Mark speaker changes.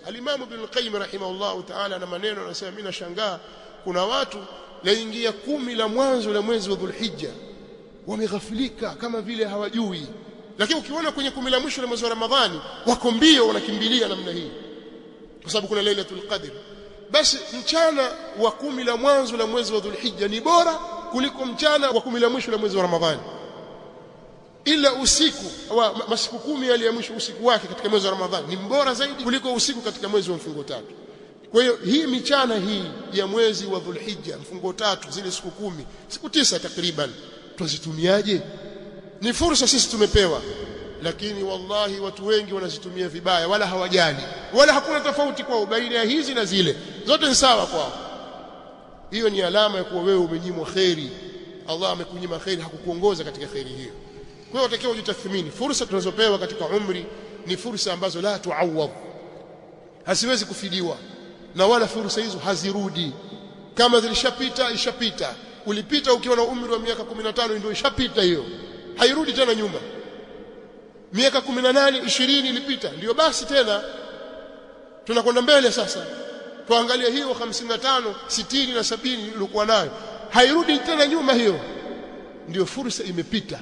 Speaker 1: Al-Imam Ibn al-Qayyim rahimahullah ta'ala na maneno anasema mimi nashangaa kuna watu laingia 10 la mwanzo la mwezi wa Dhulhijja wameghafilika kama vile hawajui, lakini ukiona kwenye 10 la mwisho la mwezi wa Ramadhani wako mbio wanakimbilia namna hii kwa sababu kuna Lailatul Qadr. Basi mchana wa 10 la mwanzo la mwezi wa Dhulhijja ni bora kuliko mchana wa 10 la mwisho la mwezi wa Ramadhani, ila usiku wa masiku 10 yale ya mwisho usiku wake katika mwezi wa Ramadhani ni bora zaidi kuliko usiku katika mwezi wa mfungo 3. Kwa hiyo hii michana hii ya mwezi wa Dhulhijja mfungo 3 zile siku 10 siku 9 takriban tuzitumiaje? Ni fursa sisi tumepewa, lakini wallahi watu wengi wanazitumia vibaya, wala hawajali, wala hakuna tofauti kwao baina ya hizi na zile, zote ni sawa kwao. Hiyo ni alama ya kuwa wewe umenyimwa khairi. Allah amekunyima khairi, hakukuongoza katika khairi hiyo. Kwa hiyo utakiwa ujitathmini. Fursa tunazopewa katika umri ni fursa ambazo la tuawad, hasiwezi kufidiwa, na wala fursa hizo hazirudi. Kama zilishapita ishapita. Ulipita ukiwa na umri wa miaka 15 ndio ishapita hiyo, hairudi tena nyuma. Miaka 18 20 ilipita, ndio basi tena tunakwenda mbele. Sasa tuangalie hiyo 55 60 na 70 ulikuwa nayo, hairudi tena nyuma, hiyo ndio fursa imepita.